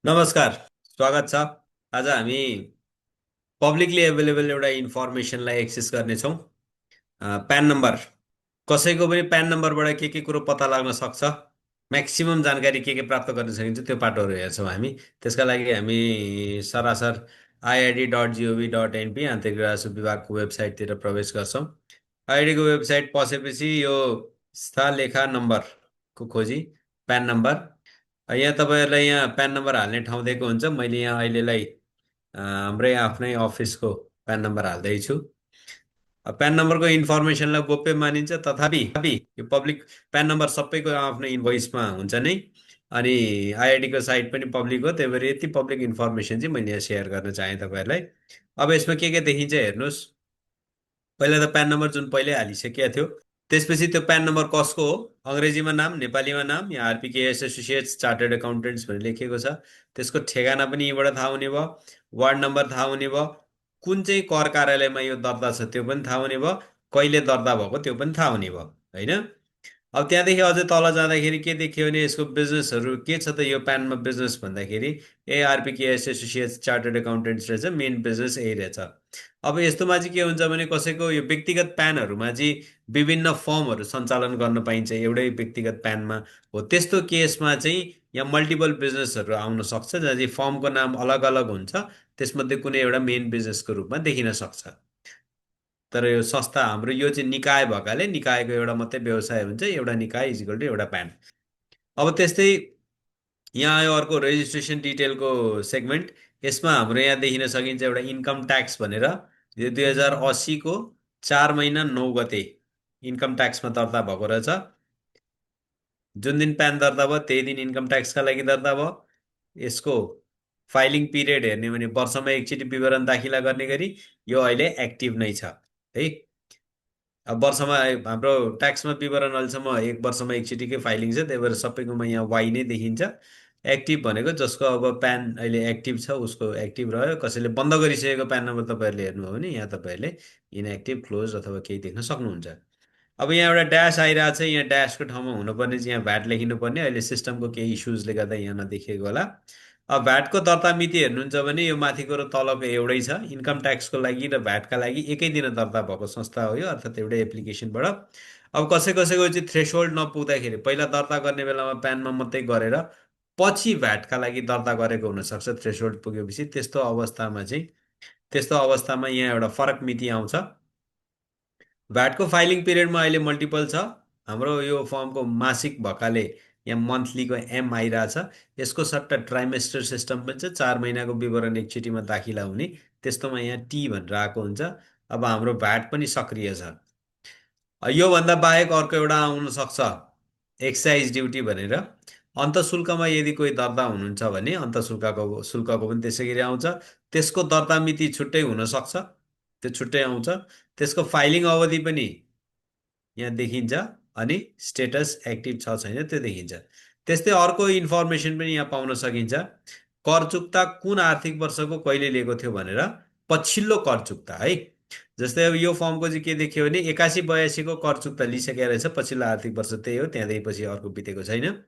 नमस्कार, स्वागत छ। आज हामी पब्लिकली एभाइलेबल एउटा इन्फर्मेसनलाई एक्सेस गर्नेछौँ। प्यान नम्बर, कसैको पनि प्यान नम्बरबाट के कुरो पत्ता लाग्न सक्छ, म्याक्सिमम जानकारी के प्राप्त गर्न सकिन्छ त्यो पाटोहरू हेर्छौँ हामी। त्यसका लागि हामी सरासर IID.gov.np आन्तरिक राजस्व विभागको वेबसाइटतिर प्रवेश गर्छौँ। आइडीको वेबसाइट पसेपछि यो स्थलेखा नम्बरको खोजी, प्यान नम्बर। यहाँ तपाईँहरूलाई यहाँ प्यान नम्बर हाल्ने ठाउँ दिएको हुन्छ। मैले यहाँ अहिलेलाई हाम्रै आफ्नै अफिसको प्यान नम्बर हाल्दैछु। प्यान नम्बरको इन्फर्मेसनलाई गोप्य मानिन्छ, तथापि यो पब्लिक प्यान नम्बर सबैको आफ्नो इन्भोइसमा हुन्छ नै। अनि आइआइडीको साइट पनि पब्लिक हो, त्यही भएर यति पब्लिक इन्फर्मेसन चाहिँ मैले यहाँ सेयर गर्न चाहेँ तपाईँहरूलाई। अब यसमा के देखिन्छ हेर्नुहोस्। पहिला त प्यान नम्बर जुन पहिल्यै हालिसकेका थियो, त्यसपछि त्यो प्यान नम्बर कसको हो, अङ्ग्रेजीमा नाम, नेपालीमा नाम, यहाँ आरपिकेएस एसोसिएट्स चार्टर्ड एकाउन्टेन्ट्स भनेर लेखिएको छ। त्यसको ठेगाना पनि यहीँबाट थाहा हुने भयो, वार्ड नम्बर थाहा हुने भयो, कुन चाहिँ कर कार्यालयमा यो दर्ता छ त्यो पनि थाहा हुने भयो, कहिले दर्ता भएको त्यो पनि थाहा हुने भयो, होइन? अब त्यहाँदेखि अझै तल जाँदाखेरि के देखियो भने यसको बिजनेसहरू के छ त, यो प्यानमा बिजनेस भन्दाखेरि एआरपिकेएस एसोसिएट्स चार्टर्ड एकाउन्टेन्ट्स रहेछ, मेन बिजनेस यही रहेछ। अब यस्तोमा चाहिँ के हुन्छ भने कसैको यो व्यक्तिगत प्यानहरूमा चाहिँ विभिन्न फर्महरू सञ्चालन गर्न पाइन्छ एउटै व्यक्तिगत प्यानमा। हो त्यस्तो केसमा चाहिँ यहाँ मल्टिपल बिजनेसहरू आउन सक्छ, जहाँ चाहिँ फर्मको नाम अलग अलग हुन्छ, त्यसमध्ये कुनै एउटा मेन बिजनेसको रूपमा देखिन सक्छ। तर यो संस्था हाम्रो यो चाहिँ निकाय भएकाले निकायको एउटा मात्रै व्यवसाय हुन्छ, एउटा निकाय इजिकल टु एउटा प्यान। अब त्यस्तै यहाँ आयो अर्को रेजिस्ट्रेसन डिटेलको सेगमेन्ट। यसमा हाम्रो यहाँ देखिन सकिन्छ एउटा इन्कम ट्याक्स भनेर। यो 2080को 4 महिना 9 गते इन्कम ट्याक्समा दर्ता भएको रहेछ। जुन दिन प्यान दर्ता भयो त्यही दिन इन्कम ट्याक्सका लागि दर्ता भयो। यसको फाइलिङ पिरियड हेर्ने भने वर्षमा एकचोटि विवरण दाखिला गर्ने गरी यो अहिले एक्टिभ नै छ है। अब वर्षमा हाम्रो ट्याक्समा विवरण अहिलेसम्म एक वर्षमा एकचोटिकै फाइलिङ छ, त्यही भएर सबैकोमा यहाँ वाइ नै देखिन्छ। एक्टिभ भनेको जसको अब प्यान अहिले एक्टिभ छ उसको एक्टिभ रह्यो। कसैले बन्द गरिसकेको प्यान नम्बर तपाईँहरूले हेर्नुभयो भने यहाँ तपाईँहरूले इनएक्टिभ, क्लोज अथवा केही देख्न सक्नुहुन्छ। अब यहाँ एउटा ड्यास आइरहेको छ, यहाँ ड्यासको ठाउँमा हुनुपर्ने चाहिँ यहाँ भ्याट लेखिनुपर्ने, अहिले सिस्टमको केही इस्युजले गर्दा यहाँ नदेखिएको होला। अब भ्याटको दर्ता मिति हेर्नुहुन्छ भने यो माथिको र तलको एउटै छ। इन्कम ट्याक्सको लागि र भ्याटका लागि एकै दिन दर्ता भएको संस्था हो यो, अर्थात् एउटै एप्लिकेसनबाट। अब कसै कसैको चाहिँ थ्रेसहोल्ड नपुग्दाखेरि पहिला दर्ता गर्ने बेलामा प्यानमा मात्रै गरेर पछि भ्याटका लागि दर्ता गरेको हुनसक्छ थ्रेसहोल्ड पुगेपछि। त्यस्तो अवस्थामा यहाँ एउटा फरक मिति आउँछ। भ्याटको फाइलिङ पिरियडमा अहिले मल्टिपल छ। हाम्रो यो फर्मको मासिक भएकाले यहाँ मन्थलीको एम आइरहेछ। यसको सट्टा ट्राइमेस्टर सिस्टम पनि छ, 4 महिनाको विवरण एकचोटिमा दाखिला हुने। त्यस्तोमा यहाँ टी भनेर आएको हुन्छ। अब हाम्रो भ्याट पनि सक्रिय छ। योभन्दा बाहेक अर्को एउटा आउन सक्छ एक्साइज ड्युटी भनेर। अन्तशुल्कमा यदि कोही दर्ता हुनुहुन्छ भने शुल्कको पनि त्यसै गरी आउँछ। त्यसको दर्ता मिति छुट्टै हुनसक्छ, त्यो छुट्टै आउँछ। त्यसको फाइलिङ अवधि पनि यहाँ देखिन्छ अनि स्टेटस एक्टिभ छ छैन त्यो देखिन्छ। त्यस्तै अर्को इन्फर्मेसन पनि यहाँ पाउन सकिन्छ। कर चुक्ता कुन आर्थिक वर्षको कहिले लिएको थियो भनेर पछिल्लो कर चुक्ता है। जस्तै अब यो फर्मको चाहिँ के देखियो भने 81-82को कर चुक्ता लिइसकेको रहेछ, पछिल्लो आर्थिक वर्ष त्यही हो, त्यहाँदेखि पछि अर्को बितेको छैन।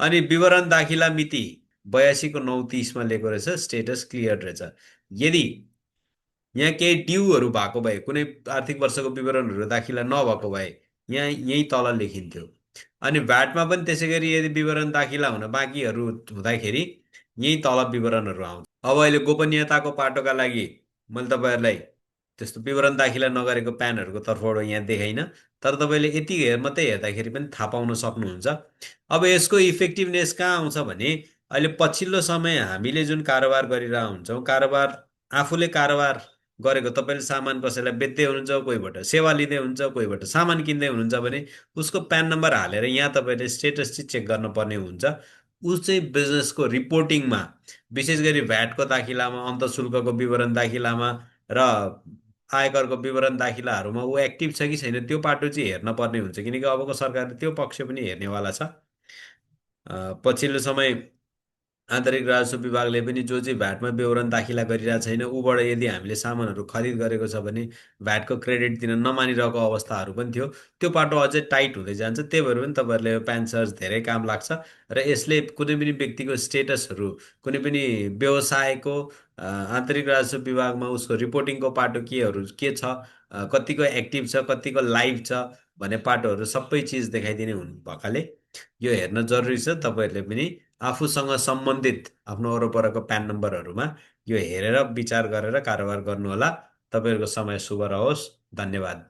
अनि विवरण दाखिला मिति 82को 9/30मा लिएको रहेछ, स्टेटस क्लियर रहेछ। यदि यहाँ केही ड्युहरू भएको भए, कुनै आर्थिक वर्षको विवरणहरू दाखिला नभएको भए यहाँ यहीँ तल लेखिन्थ्यो। अनि भ्याटमा पनि त्यसै गरी यदि विवरण दाखिला हुन बाँकीहरू हुँदाखेरि यहीँ तल विवरणहरू आउँछ। अब अहिले गोपनीयताको पाटोका लागि मैले तपाईँहरूलाई त्यस्तो विवरण दाखिला नगरेको प्यानहरूको तर्फबाट यहाँ देखाइन, तर तपाईँले यति मात्रै हेर्दाखेरि पनि थाहा पाउन सक्नुहुन्छ। अब यसको इफेक्टिभनेस कहाँ आउँछ भने अहिले पछिल्लो समय हामीले जुन कारोबार गरिरहेका हुन्छौँ, आफूले कारोबार गरेको, तपाईँले सामान कसैलाई बेच्दै हुनुहुन्छ, कोहीबाट सेवा लिँदै हुनुहुन्छ, कोहीबाट सामान किन्दै हुनुहुन्छ भने उसको प्यान नम्बर हालेर यहाँ तपाईँले स्टेटस चाहिँ चेक गर्नुपर्ने हुन्छ। उस चाहिँ बिजनेसको रिपोर्टिङमा, विशेष गरी भ्याटको दाखिलामा, अन्तशुल्कको विवरण दाखिलामा र आयकरको विवरण दाखिलाहरूमा ऊ एक्टिभ छ कि छैन त्यो पाटो चाहिँ हेर्न पर्ने हुन्छ, किनकि अबको सरकारले त्यो पक्ष पनि हेर्नेवाला छ। पछिल्लो समय आन्तरिक राजस्व विभागले पनि जो चाहिँ भ्याटमा विवरण दाखिला गरिरहेको छैन ऊबाट यदि हामीले सामानहरू खरिद गरेको छ भने भ्याटको क्रेडिट दिन नमानिरहेको अवस्थाहरू पनि थियो। त्यो पाटो अझै टाइट हुँदै जान्छ। त्यही भएर पनि तपाईँहरूले यो प्यान सर्च धेरै काम लाग्छ। र यसले कुनै पनि व्यक्तिको स्टेटसहरू, कुनै पनि व्यवसायको आन्तरिक राजस्व विभागमा उसको रिपोर्टिङको पाटो के छ, कतिको एक्टिभ छ, कतिको लाइभ छ भन्ने पाटोहरू सबै चिज देखाइदिने हुनु भएकाले यो हेर्न जरुरी छ। तपाईँहरूले पनि आफूसँग सम्बन्धित आफ्नो वरपरको प्यान नम्बरहरूमा यो हेरेर विचार गरेर कारोबार गर्नुहोला। तपाईँहरूको समय शुभ रहोस्। धन्यवाद।